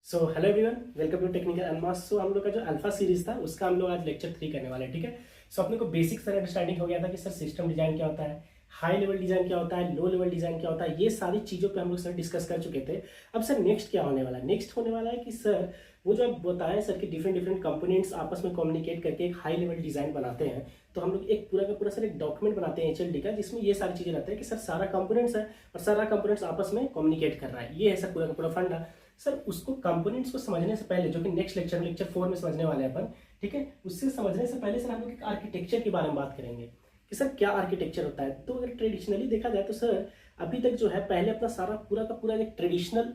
So hello everyone, welcome to technical unmask. So हम लोग का जो अल्फा सीरीज था उसका हम लोग आज लेक्चर 3 करने वाले हैं। ठीक है। सो अपने को बेसिक सर अंडरस्टैंडिंग हो गया था कि सर सिस्टम डिजाइन क्या होता है, हाई लेवल डिजाइन क्या होता है, लो लेवल डिजाइन क्या होता है, ये सारी चीज़ों पे हम लोग सर डिस्कस कर चुके थे। अब सर नेक्स्ट क्या होने वाला है? नेक्स्ट होने वाला है कि सर वो जो आप बताएं सर कि डिफरेंट डिफरेंट कंपोनेंट्स आपस में कम्युनिकेट करके एक हाई लेवल डिजाइन बनाते हैं। तो हम लोग एक पूरा का पूरा सर एक डॉक्यूमेंट बनाते हैं HLD का, जिसमें ये सारी चीज़ें रहते हैं कि सर सारा कंपोनेंट्स है और सारा कंपोनेंट्स आपस में कम्युनिकेट कर रहा है। ये है सर पूरा का पूरा फंडा। सर उसको कंपोनेंट्स को समझने से पहले, जो कि नेक्स्ट लेक्चर 4 में समझने वाले हैं अपन, ठीक है, उससे समझने से पहले सर हम लोग आर्किटेक्चर के बारे में बात करेंगे कि सर क्या आर्किटेक्चर होता है। तो अगर ट्रेडिशनली देखा जाए तो सर अभी तक जो है पहले अपना सारा पूरा का पूरा एक ट्रेडिशनल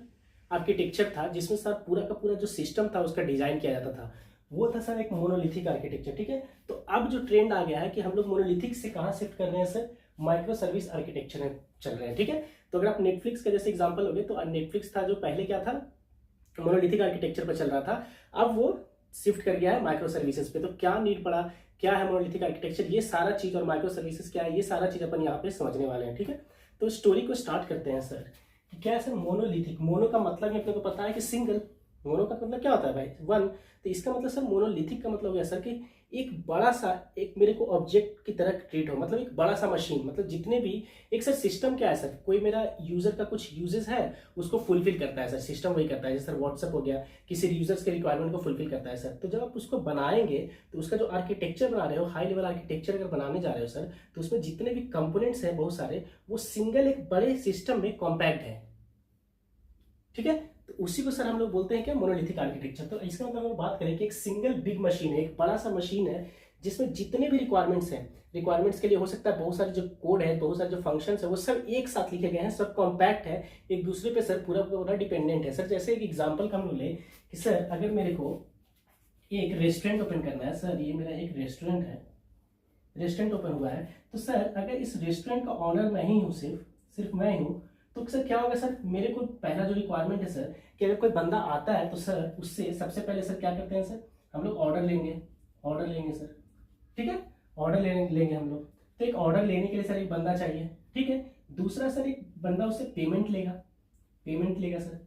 आर्किटेक्चर था, जिसमें सर पूरा का पूरा जो सिस्टम था उसका डिजाइन किया जाता था, वो था सर एक मोनोलिथिक आर्किटेक्चर। ठीक है। तो अब जो ट्रेंड आ गया है कि हम लोग मोनोलिथिक से कहाँ शिफ्ट कर रहे हैं सर, माइक्रो सर्विस आर्किटेक्चर में चल रहे हैं। ठीक है। तो अगर आप नेटफ्लिक्स का जैसे एग्जांपल लोगे तो नेटफ्लिक्स था जो पहले क्या था, मोनोलिथिक आर्किटेक्चर पर चल रहा था, अब वो शिफ्ट कर गया है माइक्रो सर्विसेज पे। तो क्या नीड पड़ा, क्या है मोनोलिथिक आर्किटेक्चर, ये सारा चीज और माइक्रो सर्विसेज क्या है, ये सारा चीज अपन यहाँ पे समझने वाले हैं। ठीक है। तो स्टोरी को स्टार्ट करते हैं सर कि क्या है सर मोनोलिथिक। मोनो का मतलब ही अपने को पता है कि सिंगल। मोनो का मतलब क्या होता है भाई, वन। तो इसका मतलब सर मोनोलिथिक का मतलब है सर कि एक बड़ा सा, एक मेरे को ऑब्जेक्ट की तरह ट्रीट हो, मतलब एक बड़ा सा मशीन, मतलब जितने भी एक सर सिस्टम क्या है सर, कोई मेरा यूजर का कुछ यूजेस है उसको फुलफिल करता है सर, सिस्टम वही करता है। जैसे सर व्हाट्सएप हो गया, किसी यूजर्स के रिक्वायरमेंट को फुलफिल करता है सर। तो जब आप उसको बनाएंगे तो उसका जो आर्किटेक्चर बना रहे हो, हाई लेवल आर्किटेक्चर अगर बनाने जा रहे हो सर, तो उसमें जितने भी कंपोनेंट्स हैं बहुत सारे, वो सिंगल एक बड़े सिस्टम में कॉम्पैक्ट है। ठीक है। तो उसी को सर हम लोग बोलते हैं क्या, मोनोलिथिक आर्किटेक्चर। तो इसका मतलब हम बात करें कि एक सिंगल बिग मशीन है, एक बड़ा सा मशीन है, जिसमें जितने भी रिक्वायरमेंट्स हैं, रिक्वायरमेंट्स के लिए हो सकता है बहुत सारे जो कोड है, बहुत सारे जो फंक्शंस है, वो सब एक साथ लिखे गए हैं, सब कॉम्पैक्ट है, एक दूसरे पे सर पूरा पूरा डिपेंडेंट है। सर जैसे एक एग्जांपल का हम लोग ले कि सर अगर मेरे को एक रेस्टोरेंट ओपन करना है, सर ये मेरा एक रेस्टोरेंट है, रेस्टोरेंट ओपन हुआ है, तो सर अगर इस रेस्टोरेंट का ऑनर मैं ही हूँ, सिर्फ मैं हूँ, तो सर क्या होगा सर, मेरे को पहला जो रिक्वायरमेंट है सर कि अगर कोई बंदा आता है तो सर उससे सबसे पहले सर क्या करते हैं सर, हम लोग ऑर्डर लेंगे सर। ठीक है। ऑर्डर लेंगे हम लोग। तो एक ऑर्डर लेने के लिए सर एक बंदा चाहिए। ठीक है। दूसरा सर एक बंदा उससे पेमेंट लेगा सर,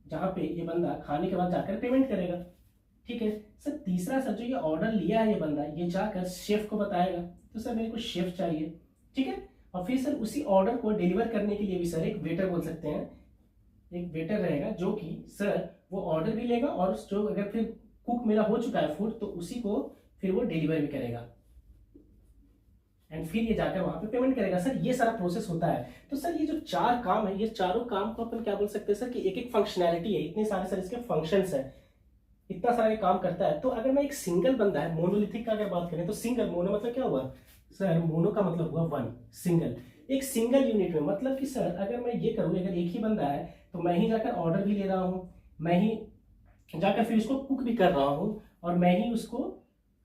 जहाँ पे ये बंदा खाने के बाद जाकर पेमेंट करेगा। ठीक है। सर तीसरा सर जो ये ऑर्डर लिया है ये बंदा, ये जाकर शेफ को बताएगा, तो सर मेरे को शेफ चाहिए। ठीक है। और फिर सर उसी ऑर्डर को डिलीवर करने के लिए भी सर एक वेटर बोल सकते हैं, एक वेटर रहेगा जो कि सर वो ऑर्डर भी लेगा और जो अगर फिर कुक मेरा हो चुका है फूड, तो उसी को फिर वो डिलीवर भी करेगा एंड फिर ये जाकर वहां पे पेमेंट करेगा। सर ये सारा प्रोसेस होता है। तो सर ये जो चार काम है, ये चारों काम को अपन क्या बोल सकते हैं सर कि एक एक फंक्शनैलिटी है, इतने सारे सर इसके फंक्शंस है, इतना सारा ये काम करता है। तो अगर मैं एक सिंगल बंदा है, मोनोलिथिक का अगर बात करें तो सिंगल, मोनो मतलब क्या हुआ सर, मोनो का मतलब हुआ वन, सिंगल, एक सिंगल यूनिट में। मतलब कि सर अगर मैं ये करूँ, अगर एक ही बंदा है तो मैं ही जाकर ऑर्डर भी ले रहा हूँ, मैं ही जाकर फिर उसको कुक भी कर रहा हूँ, और मैं ही उसको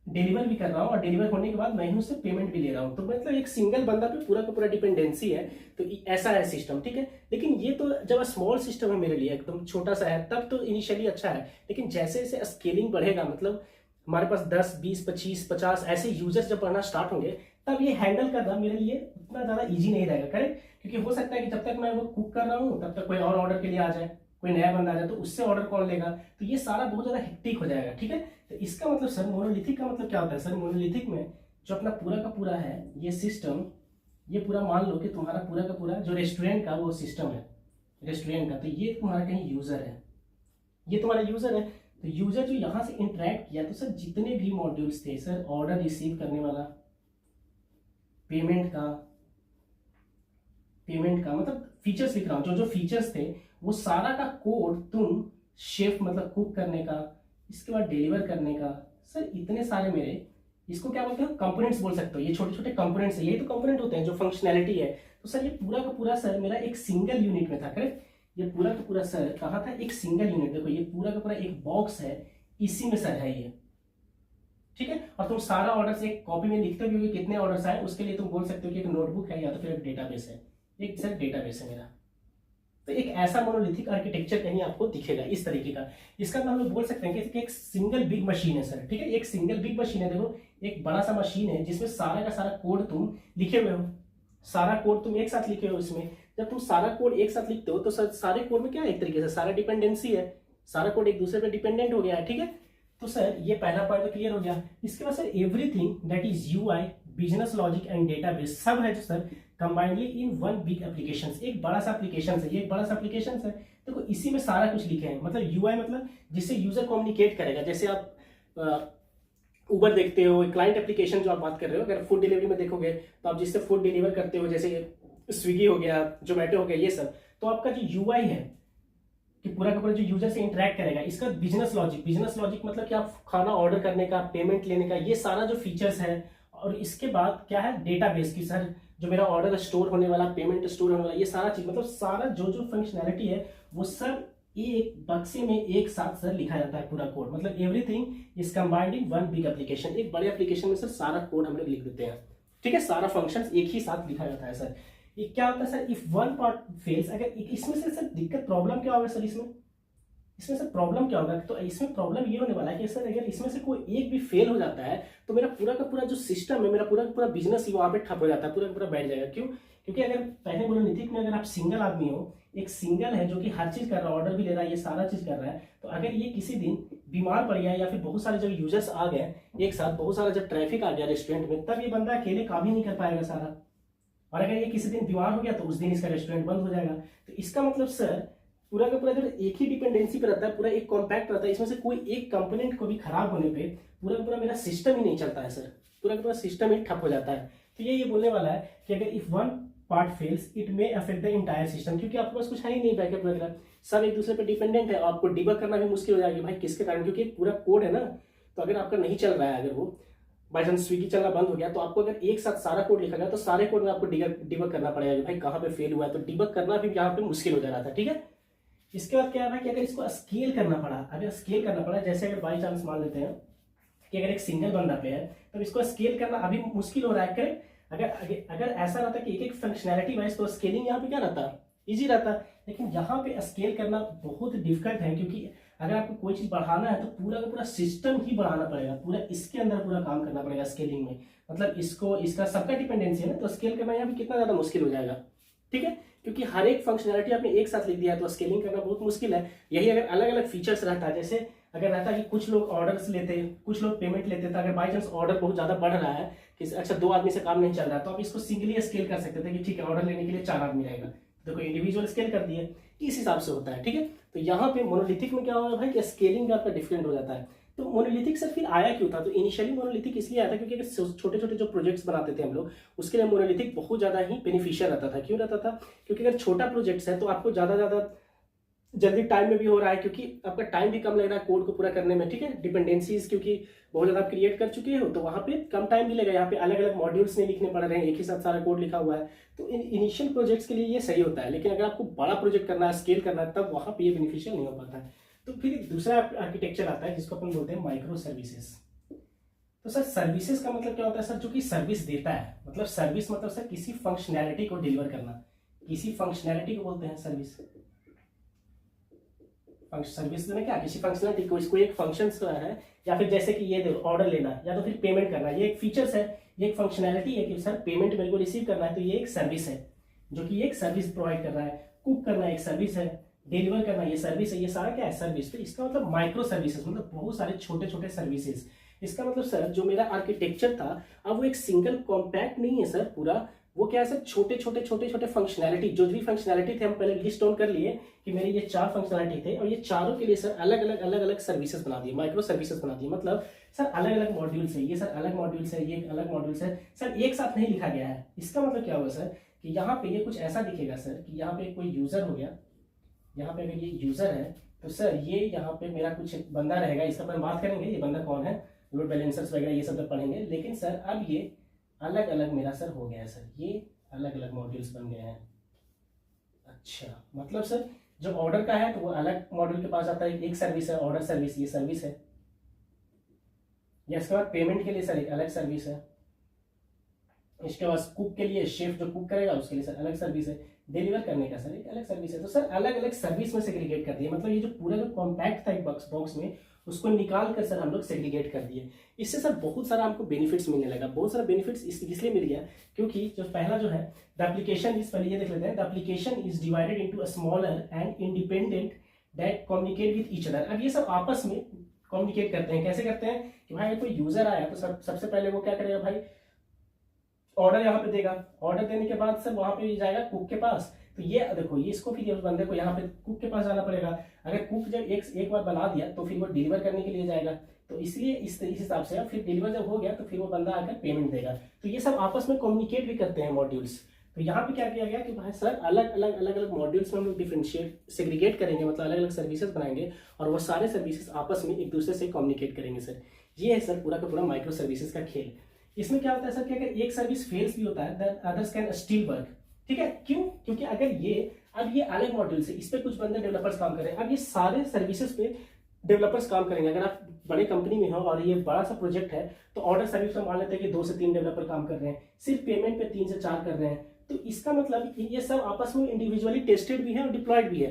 डिलीवर भी कर रहा हूँ, और डिलीवर होने के बाद मैं ही उससे पेमेंट भी ले रहा हूँ। तो मतलब एक सिंगल बंदा पे पूरा का पूरा डिपेंडेंसी है। तो ऐसा है सिस्टम। ठीक है। लेकिन ये तो जब स्मॉल सिस्टम है मेरे लिए, एकदम छोटा सा है, तब तो इनिशियली अच्छा है। लेकिन जैसे जैसे स्केलिंग बढ़ेगा, मतलब हमारे पास 10, 20, 25, 50 ऐसे यूजर्स जब बढ़ना स्टार्ट होंगे, तब ये हैंडल करना मेरे लिए उतना ज्यादा ईजी नहीं रहेगा। करेक्ट। क्योंकि हो सकता है कि जब तक मैं वो कुक कर रहा हूँ तब तक कोई और ऑर्डर के लिए आ जाए, कोई नया बंदा आ जाए, तो उससे ऑर्डर कौन लेगा, तो ये सारा बहुत ज्यादा हेक्टिक हो जाएगा। ठीक है। तो इसका मतलब सर मोनोलिथिक का मतलब क्या होता है सर, मोनोलिथिक में जो अपना पूरा का पूरा है ये सिस्टम, ये पूरा मान लो कि तुम्हारा पूरा का पूरा जो रेस्टोरेंट का वो सिस्टम है रेस्टोरेंट का, तो ये तुम्हारा कहीं यूजर है, ये तुम्हारा यूजर है। तो यूजर जो यहाँ से इंटरेक्ट किया, तो सर जितने भी मॉड्यूल्स थे सर, ऑर्डर रिसीव करने वाला, पेमेंट का मतलब फीचर्स लिख रहा हूँ, जो जो फीचर्स थे वो सारा का कोड तुम शेफ मतलब कुक करने का, इसके बाद डिलीवर करने का, सर इतने सारे मेरे, इसको क्या बोलते हो, कंपोनेंट्स बोल सकते हो। ये छोटे छोटे कंपोनेंट्स है, यही तो कंपोनेंट होते हैं जो फंक्शनैलिटी है। तो सर ये पूरा का पूरा सर मेरा एक सिंगल यूनिट में था। करेक्ट। ये पूरा का पूरा सर कहाँ था, एक सिंगल यूनिट। देखो ये पूरा का पूरा एक बॉक्स है, इसी में सर है ये। ठीक है। और तुम सारा ऑर्डर एक कॉपी में लिखते हो कि कितने ऑर्डर्स आए, उसके लिए तुम बोल सकते हो कि एक नोटबुक है या तो फिर एक डेटाबेस है, एक सर डेटाबेस है मेरा। तो एक ऐसा मोनोलिथिक आर्किटेक्चर कहीं आपको दिखेगा इस तरीके का। इसका हम लोग बोल सकते हैं कि एक सिंगल बिग मशीन है सर। ठीक है। एक सिंगल बिग मशीन है। देखो एक बड़ा सा मशीन है जिसमें सारा का सारा कोड तुम लिखे हुए हो, सारा कोड तुम एक साथ लिखे हो। इसमें जब तुम सारा कोड एक साथ लिखते हो तो सर सारे कोड में क्या है, एक तरीके से सारा डिपेंडेंसी है। सारा कोड एक दूसरे पे डिपेंडेंट हो गया है, ठीक है। तो सर ये पहला पॉइंट तो क्लियर हो गया। इसके बाद sir everything that is UI, business logic and database सब है जो sir combinedly in one big application, एक बड़ा सा एप्लीकेशन है, ये एक बड़ा सा एप्लीकेशन है। देखो इसी में सारा कुछ लिखे हैं, मतलब यूआई मतलब जिससे यूजर कम्युनिकेट करेगा। जैसे आप उबर देखते हो, क्लाइंट एप्लीकेशन जो आप बात कर रहे हो, अगर फूड डिलीवरी में देखोगे तो आप जिससे फूड डिलीवर करते हो, जैसे स्विगी हो गया, जोमेटो हो गया, ये सब, तो आपका जो यूआई है कि पूरा का पूरा जो यूजर से इंटरेक्ट करेगा, इसका बिजनेस लॉजिक, बिजनेस लॉजिक मतलब कि आप खाना ऑर्डर करने का, पेमेंट लेने का, ये सारा जो फीचर्स है। और इसके बाद क्या है, डेटाबेस की सर जो मेरा ऑर्डर स्टोर होने वाला, पेमेंट स्टोर होने वाला, ये सारा चीज, मतलब सारा जो जो फंक्शनैलिटी है वो सब एक बक्से में एक साथ सर लिखा जाता है पूरा कोड। मतलब everything is combined in one big application, एक बड़े एप्लीकेशन में सर सारा कोड हम लोग लिख देते हैं, ठीक है। सारा फंक्शंस एक ही साथ लिखा जाता है सर। ये क्या होता है sir, if one part fails, अगर इसमें से सर दिक्कत प्रॉब्लम क्या होगा सर, इसमें सर प्रॉब्लम क्या होगा, तो इसमें प्रॉब्लम ये होने वाला है कि सर अगर इसमें से कोई एक भी फेल हो जाता है तो मेरा पूरा का पूरा जो सिस्टम है, मेरा पूरा का पूरा बिजनेस ही वहां पे ठप हो जाता है, पूरा का पूरा बैठ जाएगा। क्यों? क्योंकि अगर पहले मोनोलिथिक में अगर आप सिंगल आदमी हो, एक सिंगल है जो कि हर चीज कर रहा है, ऑर्डर भी ले रहा है, ये सारा चीज कर रहा है, तो अगर ये किसी दिन बीमार पड़ गया या फिर बहुत सारे जब यूजर्स आ गए एक साथ, बहुत सारा जब ट्रैफिक आ गया रेस्टोरेंट में, तब ये बंदा अकेले काम ही नहीं कर पाएगा सारा। और अगर ये किसी दिन बीमार हो गया तो उस दिन इसका रेस्टोरेंट बंद हो जाएगा। तो इसका मतलब सर पूरा का पूरा जो एक ही डिपेंडेंसी पे रहता है, पूरा एक कॉम्पैक्ट रहता है, इसमें से कोई एक कंपोनेंट को भी खराब होने पे पूरा का पूरा मेरा सिस्टम ही नहीं चलता है सर, पूरा का पूरा सिस्टम ही ठप हो जाता है। तो ये बोलने वाला है कि अगर if one part fails it may affect the entire system, क्योंकि आपके पास कुछ है ही नहीं बैकअप वगैरह, सब एक दूसरे पे डिपेंडेंट है, आपको डिबग करना भी मुश्किल हो जाएगी भाई किसके कारण, क्योंकि पूरा कोड है ना। तो अगर आपका नहीं चल रहा है, अगर वो बाई चांस स्विगी चलना बंद हो गया, तो आपको अगर एक साथ सारा कोड लिखा गया तो सारे कोड में आपको डिबग करना पड़ेगा कि भाई कहाँ पे फेल हुआ है, तो डिबग करना भी यहाँ पे मुश्किल हो जा रहा था, ठीक है। इसके बाद क्या है कि अगर इसको स्केल करना पड़ा, अगर स्केल करना पड़ा, जैसे अगर बाई चांस मान लेते हैं कि अगर एक सिंगल बंदा पे है तो इसको स्केल करना अभी मुश्किल हो रहा है, करेक्ट। अगर ऐसा रहता कि एक एक फंक्शनैलिटी वाइज, तो स्केलिंग यहाँ पे क्या रहता, इजी रहता। लेकिन यहाँ पे स्केल करना बहुत डिफिकल्ट है, क्योंकि अगर आपको कोई चीज बढ़ाना है तो पूरा का पूरा सिस्टम ही बढ़ाना पड़ेगा, पूरा इसके अंदर पूरा काम करना पड़ेगा स्केलिंग में। मतलब इसको इसका सबका डिपेंडेंसी है ना, तो स्केल करना यहाँ पे कितना ज्यादा मुश्किल हो जाएगा, ठीक है। क्योंकि हर एक फंक्शनैलिटी आपने एक साथ लिख दिया है तो स्केलिंग करना बहुत मुश्किल है। यही अगर अलग अलग फीचर्स रहता है, जैसे अगर रहता है कि कुछ लोग ऑर्डर्स लेते, कुछ लोग पेमेंट लेते, तो अगर बाई चांस ऑर्डर बहुत ज्यादा बढ़ रहा है कि अच्छा 2 आदमी से काम नहीं चल रहा है, तो आप इसको सिंगली स्केल कर सकते थे कि ठीक है ऑर्डर लेने के लिए 4 आदमी रहेगा, देखो इंडिविजुअल स्केल कर दिए, इस हिसाब से होता है, ठीक है। तो यहाँ पे मोनोलिथिक में क्या होगा भाई कि स्केलिंग आपका डिफरेंट हो जाता है। तो मोनोलिथिक सर फिर आया क्यों था, तो इनिशियली मोनोलिथिक इसलिए आया था क्योंकि छोटे छोटे जो प्रोजेक्ट्स बनाते थे हम लोग, उसके लिए मोनोलिथिक बहुत ज्यादा ही बेनिफिशियल रहता था। क्यों रहता था, क्योंकि अगर छोटा प्रोजेक्ट्स है तो आपको ज्यादा जल्दी टाइम में भी हो रहा है, क्योंकि आपका टाइम भी कम लग रहा है कोड को पूरा करने में, ठीक है। डिपेंडेंसीज क्योंकि बहुत ज्यादा क्रिएट कर चुके हो तो वहां पे कम टाइम भी लगेगा, यहाँ पे अलग अलग मॉड्यूल्स नहीं लिखने पड़ रहे हैं, एक ही साथ सारा कोड लिखा हुआ है। तो इनिशियल प्रोजेक्ट्स के लिए ये सही होता है, लेकिन अगर आपको बड़ा प्रोजेक्ट करना है, स्केल करना है, तब वहां पे ये बेनिफिशियल नहीं हो पाता है। तो फिर एक दूसरा आर्किटेक्चर आता है जिसको अपन बोलते हैं माइक्रो सर्विसेज। तो सर सर्विसेज का मतलब क्या होता है सर, जो कि सर्विस देता है, मतलब सर्विस मतलब सर किसी फंक्शनैलिटी को डिलीवर करना, किसी फंक्शनैलिटी को बोलते हैं सर्विस। सर्विस में क्या, किसी फंक्शनैलिटी को, इसको एक फंक्शन है, या फिर जैसे कि ये ऑर्डर लेना या तो फिर पेमेंट करना, ये एक फीचर्स है, ये एक फंक्शनैलिटी है कि सर पेमेंट मेरे को रिसीव करना है, तो ये एक सर्विस है जो कि एक सर्विस प्रोवाइड कर रहा है। कुक करना एक सर्विस है, डिलीवर करना ये सर्विस है, ये सारा क्या है सर्विस। तो इसका मतलब माइक्रो सर्विसेज मतलब बहुत सारे छोटे छोटे सर्विसेज। इसका मतलब सर जो मेरा आर्किटेक्चर था अब वो एक सिंगल कॉम्पैक्ट नहीं है सर, पूरा वो क्या है सर छोटे छोटे फंक्शनैलिटी, जो भी फंक्शनैलिटी थे हम पहले लिस्ट डाउन कर लिए कि मेरे ये 4 फंक्शनैलिटी थे, और ये चारों के लिए सर अलग अलग सर्विसेज बना दिए, माइक्रो सर्विसेज बना दिए। मतलब सर अलग अलग मॉड्यूल्स है, ये सर अलग मॉड्यूल्स है, ये अलग मॉड्यूल्स है सर, एक साथ नहीं लिखा गया है। इसका मतलब क्या होगा सर कि यहाँ पे ये कुछ ऐसा दिखेगा सर कि यहाँ पे कोई यूजर हो गया, यहाँ पे अगर ये यूजर है तो सर ये यहाँ पे मेरा कुछ बंदा रहेगा, इसका अपन बात करेंगे ये बंदा कौन है, लोड बैलेंसर्स वगैरह ये सब पढ़ेंगे। लेकिन सर अब ये अलग अलग मेरा सर हो गया है सर, ये अलग अलग मॉड्यूल्स बन गए हैं। अच्छा मतलब सर जो ऑर्डर का है तो वो अलग मॉड्यूल के पास आता है, एक सर्विस है ऑर्डर सर्विस, ये सर्विस है। या इसके बाद पेमेंट के लिए सर एक अलग सर्विस है, इसके बाद कुक के लिए शेफ जो कुक करेगा उसके लिए सर अलग सर्विस है, डिलीवर करने का सर एक अलग सर्विस है। तो सर अलग अलग सर्विस में सेग्रीगेट कर दिए, मतलब ये जो पूरा जो कॉम्पैक्ट था एक बॉक्स में उसको निकाल कर सर हम लोग सेग्रीगेट कर दिए। इससे सर बहुत सारा हमको बेनिफिट्स मिलने लगा, बहुत सारा बेनिफिट्स इसलिए मिल गया क्योंकि जो पहला जो है द एप्लीकेशन इज, पहले ये देख लेते हैं, the application is divided into a smaller and independent that communicate with each other. अब ये सब आपस में कम्युनिकेट करते हैं। कैसे करते हैं कि भाई कोई यूजर आया तो सबसे पहले वो क्या करेगा भाई, ऑर्डर यहाँ पे देगा। ऑर्डर देने के बाद सर वहां पे जाएगा कुक के पास। तो ये देखो, ये इसको फिर बंदे को यहाँ पे कुक के पास जाना पड़ेगा। अगर कुक जब एक बार बना दिया तो फिर वो डिलीवर करने के लिए जाएगा। तो इसलिए इस हिसाब से फिर डिलीवर जब हो गया तो फिर वो बंदा आकर पेमेंट देगा। तो ये सब आपस में कम्युनिकेट भी करते हैं मॉड्यूल्स। तो यहाँ पे क्या किया गया कि भाई सर अलग अलग मॉड्यूल्स में हम लोग डिफरेंशिएट सेग्रीगेट करेंगे, मतलब अलग अलग सर्विसेज बनाएंगे और वो सारे सर्विसेज आपस में एक दूसरे से कम्युनिकेट करेंगे। सर ये है सर पूरा का पूरा माइक्रो सर्विसेज का खेल। इसमें क्या होता है सर कि अगर एक सर्विस फेल्स भी होता है than others can still work. ठीक है, क्यों? क्योंकि अगर ये अलग मॉड्यूल से इस पे कुछ बंदे डेवलपर्स काम कर रहे हैं, अब ये सारे सर्विसेज पे डेवलपर्स काम करेंगे। अगर आप बड़े कंपनी में हो और ये बड़ा सा प्रोजेक्ट है तो ऑर्डर सर्विस में मान लेते हैं कि 2 से 3 डेवलपर काम कर रहे हैं, सिर्फ पेमेंट पे 3 से 4 कर रहे हैं। तो इसका मतलब ये सब आपस में इंडिविजुअली टेस्टेड भी है और डिप्लॉयड भी है।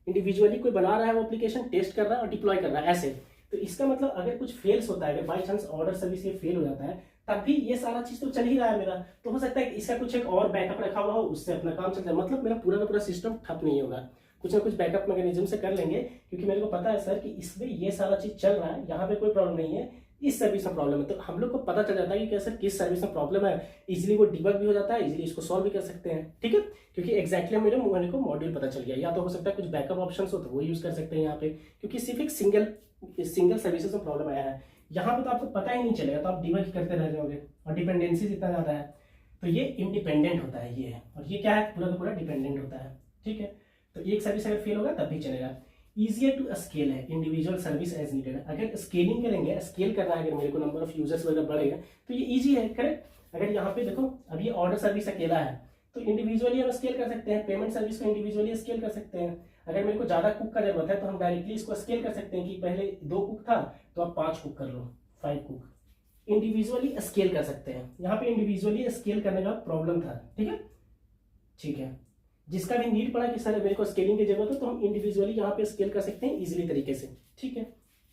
इंडिविजुअली कोई बना रहा है वो एप्लीकेशन, टेस्ट कर रहा है और डिप्लॉय कर रहा है ऐसे। तो इसका मतलब अगर कुछ फेल्स होता है, अगर बाई चांस ऑर्डर सर्विस ये फेल हो जाता है, तब भी ये सारा चीज तो चल ही रहा है मेरा। तो हो सकता है कि इसका कुछ एक और बैकअप रखा हुआ हो, उससे अपना काम चलता है। मतलब मेरा पूरा का पूरा सिस्टम ठप नहीं होगा, कुछ ना कुछ बैकअप मैकेनिज्म से कर लेंगे। क्योंकि मेरे को पता है सर कि इसमें ये सारा चीज चल रहा है, यहाँ पे कोई प्रॉब्लम नहीं है, इस सर्विस में प्रॉब्लम है। तो हम लोग को पता चल जाता है कि सर किस सर्विस में प्रॉब्लम है, इजीली वो डिबग भी हो जाता है, इजीली इसको सॉल्व भी कर सकते हैं। ठीक है, क्योंकि एक्जैक्टली मेरे को मॉड्यूल पता चल गया। या तो हो सकता है कुछ बैकअप ऑप्शन हो तो वो यूज कर सकते हैं यहाँ पे, क्योंकि सिर्फ एक सिंगल सर्विसेज में प्रॉब्लम आया है। यहाँ पे तो आपको पता ही नहीं चलेगा, तो आप डिबग करते रह जाओगे और डिपेंडेंसी इतना ज्यादा है। तो ये इंडिपेंडेंट होता है ये, और ये क्या है, पूरा का पूरा डिपेंडेंट होता है। ठीक है, तो एक सर्विस अगर फेल होगा तब भी चलेगा। ईजियर टू स्केल है, इंडिविजुअल सर्विस एज नीडेड। अगर स्केलिंग करेंगे, स्केल करना है, अगर मेरे को नंबर ऑफ यूजर्स वगैरह बढ़ेगा तो ये ईजी है, करेक्ट। अगर यहाँ पे देखो अब ये ऑर्डर सर्विस अकेला है तो इंडिविजुअली हम स्केल कर सकते हैं, पेमेंट सर्विस को इंडिविजुअली स्केल कर सकते हैं। अगर मेरे को ज्यादा कुक का जरूरत है तो हम डायरेक्टली इसको स्केल कर सकते हैं कि पहले 2 कुक था तो आप 5 कुक कर लो, 5 कुक। इंडिविजुअली स्केल कर सकते हैं। यहाँ पे इंडिविजुअली स्केल करने का प्रॉब्लम था। ठीक है, ठीक है, जिसका भी नीड पड़ा कि सर मेरे को स्केलिंग की जरूरत है तो हम इंडिविजुअली यहाँ पे स्केल कर सकते हैं इजीली तरीके से। ठीक है,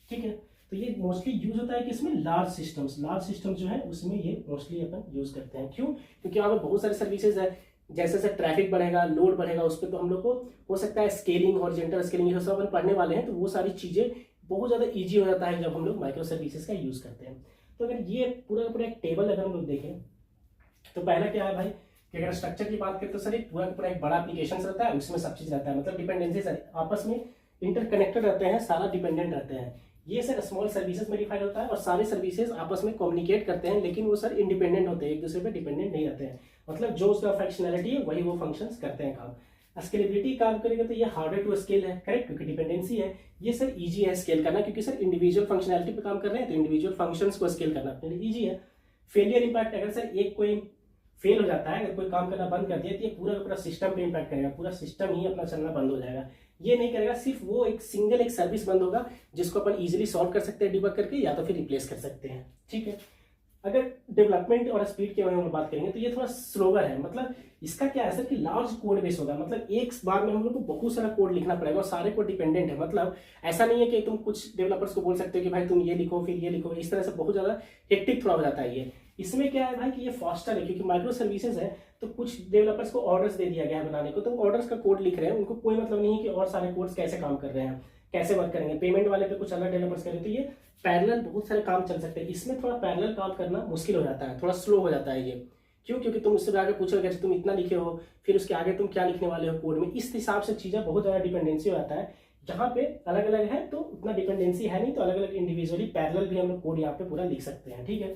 ठीक है। तो ये मोस्टली यूज होता है कि इसमें लार्ज सिस्टम्स जो है उसमें ये मोस्टली अपन यूज करते हैं। क्यों? क्योंकि यहाँ पे बहुत सारे सर्विसेज है, जैसे जैसे ट्रैफिक बढ़ेगा, लोड बढ़ेगा, उस पर तो हम लोग को हो सकता है स्केलिंग, हॉरिजॉन्टल स्केलिंग, ये सब अपन पढ़ने वाले हैं। तो वो सारी चीजें बहुत ज्यादा ईजी हो जाता है जब हम लोग माइक्रो सर्विसेज का यूज करते हैं। तो अगर ये पूरा पूरा एक टेबल अगर हम लोग देखें तो पहला क्या है भाई कि अगर स्ट्रक्चर की बात करें तो सर एक पूरा एक बड़ा एप्लीकेशन रहता है, उसमें सब चीज रहता है, मतलब डिपेंडेंसी आपस में इंटरकनेक्टेड रहते हैं, सारा डिपेंडेंट रहते हैं। ये सर स्मॉल सर्विसेज में डिफाइन होता है और सारे सर्विसेज आपस में कम्युनिकेट करते हैं, लेकिन वो सर इंडिपेंडेंट होते हैं, एक दूसरे पे डिपेंडेंट नहीं रहते हैं। मतलब जो उसका फंक्शनैलिटी है वही वो फंक्शंस करते हैं काम। स्केलेबिलिटी काम करेंगे तो ये हार्डर टू स्केल है, करेक्ट, क्योंकि डिपेंडेंसी है। ये सर इजी है स्केल करना, क्योंकि सर इंडिविजुअल फंक्शनैलिटी पे काम कर रहे हैं तो इंडिविजुअल फंक्शंस को स्केल करना अपने लिए इजी है। फेलियर इंपैक्ट, अगर सर एक कोई फेल हो जाता है, अगर कोई काम करना बंद कर दिया तो ये पूरा सिस्टम पे इंपैक्ट करेगा, पूरा सिस्टम ही अपना चलना बंद हो जाएगा। ये नहीं करेगा, सिर्फ वो एक सिंगल एक सर्विस बंद होगा जिसको अपन इजीली सॉल्व कर सकते हैं डिबग करके, या तो फिर रिप्लेस कर सकते हैं। ठीक है, अगर डेवलपमेंट और स्पीड के बारे में बात करेंगे तो ये थोड़ा स्लोवर है। मतलब इसका क्या है सर कि लार्ज कोड बेस होगा, मतलब एक बार में हम लोग को बहुत सारा कोड लिखना पड़ेगा और सारे कोड डिपेंडेंट है। मतलब ऐसा नहीं है कि तुम कुछ डेवलपर्स को बोल सकते हो कि भाई तुम ये लिखो फिर ये लिखो, इस तरह से बहुत ज्यादा हेक्टिक थोड़ा हो जाता है ये। इसमें क्या है भाई कि ये फास्टर है, क्योंकि माइक्रो सर्विसेज है तो कुछ डेवलपर्स को ऑर्डर्स दे दिया गया है बनाने को, तो ऑर्डर्स का कोड लिख रहे हैं, उनको कोई मतलब नहीं है कि और सारे कोड्स कैसे काम कर रहे हैं, कैसे वर्क करेंगे। पेमेंट वाले पे कुछ अलग डेवलपर्स करें तो ये पैरेलल बहुत सारे काम चल सकते हैं। इसमें थोड़ा पैरेलल काम करना मुश्किल हो जाता है, थोड़ा स्लो हो जाता है ये। क्यों? क्योंकि तुम उससे आगे पूछोगे तुम इतना लिखे हो, फिर उसके आगे तुम क्या लिखने वाले हो कोड में, इस हिसाब से चीजें बहुत ज्यादा डिपेंडेंसी हो जाता है। जहां पे अलग अलग है तो उतना डिपेंडेंसी है नहीं, तो अलग अलग इंडिविजुअली पैरेलल भी हम लोग कोड यहाँ पे पूरा लिख सकते हैं। ठीक है,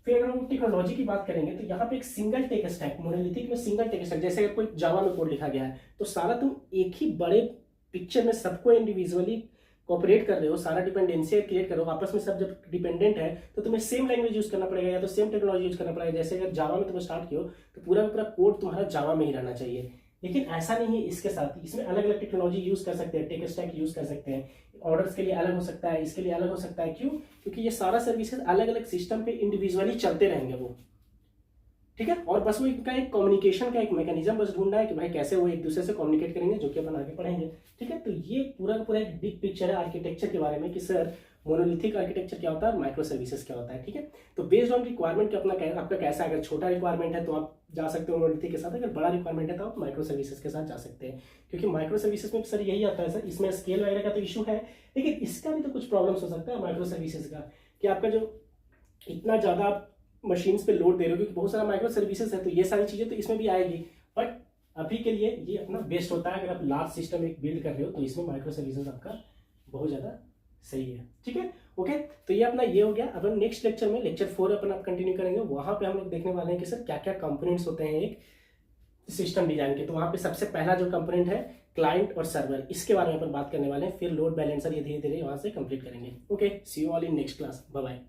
फिर अगर हम टेक्नोलॉजी की बात करेंगे तो यहाँ पे एक सिंगल टेक स्टैक, मोनोलिथिक में सिंगल टेक स्टैक, जैसे अगर कोई जावा में कोड लिखा गया है तो सारा तुम एक ही बड़े पिक्चर में सबको इंडिविजुअली कोऑपरेट कर रहे हो, सारा डिपेंडेंसी क्रिएट करो, आपस में सब जब डिपेंडेंट है तो तुम्हें सेम लैंग्वेज यूज करना पड़ेगा या तो सेम टेक्नोलॉजी यूज करना पड़ेगा। जैसे अगर जावा में तुम स्टार्ट किया तो पूरा का पूरा कोड तुम्हारा जावा में ही रहना चाहिए, लेकिन ऐसा नहीं है। इसके साथ ही इसमें अलग अलग टेक्नोलॉजी यूज कर सकते हैं, टेक स्टैक यूज कर सकते हैं, ऑर्डर्स के लिए अलग हो सकता है, इसके लिए अलग हो सकता है। क्यों? क्योंकि ये सारा सर्विसेज अलग अलग सिस्टम पे इंडिविजुअली चलते रहेंगे वो। ठीक है, और बस वो इनका एक कम्युनिकेशन का एक मैकेनिज्म बस ढूंढना है कि भाई कैसे वो एक दूसरे से कम्युनिकेट करेंगे, जो कि अपन आगे पढ़ेंगे। ठीक है, तो ये पूरा का पूरा एक बिग पिक्चर है आर्किटेक्चर के बारे में कि सर मोनोलिथिक आर्किटेक्चर क्या होता है और माइक्रो सर्विसेज क्या होता है। ठीक है, तो बेस्ड ऑन रिक्वायरमेंट आपका कैसा, अगर छोटा रिक्वायरमेंट है तो आप जा सकते हो मोडलिटी के साथ। अगर बड़ा रिक्वायरमेंट है तो आप माइक्रो सर्विसेज के साथ जा सकते हैं, क्योंकि माइक्रो सर्विसेज में सर यही आता है सर, इसमें स्केल वगैरह का तो इशू है, लेकिन इसका भी तो कुछ प्रॉब्लम्स हो सकता है माइक्रो सर्विसेज का, कि आपका जो इतना ज़्यादा आप मशीन्स पे लोड दे रहे हो, क्योंकि बहुत सारा माइक्रो सर्विसेज है, तो ये सारी चीज़ें तो इसमें भी आएगी। बट अभी के लिए ये अपना बेस्ट होता है, अगर आप लार्ज सिस्टम एक बिल्ड कर रहे हो तो इसमें माइक्रो सर्विसेज आपका बहुत ज़्यादा सही है। ठीक है, ओके। तो ये अपना ये हो गया। अब हम नेक्स्ट लेक्चर में लेक्चर 4 अपन आप कंटिन्यू करेंगे, वहां पे हम लोग देखने वाले हैं कि सर क्या क्या कंपोनेंट्स होते हैं एक सिस्टम डिजाइन के। तो वहां पे सबसे पहला जो कंपोनेंट है क्लाइंट और सर्वर, इसके बारे में अपन बात करने वाले हैं। फिर लोड बैलेंसर ये धीरे धीरे वहां से कंप्लीट करेंगे। Okay, see you all in next class, bye bye.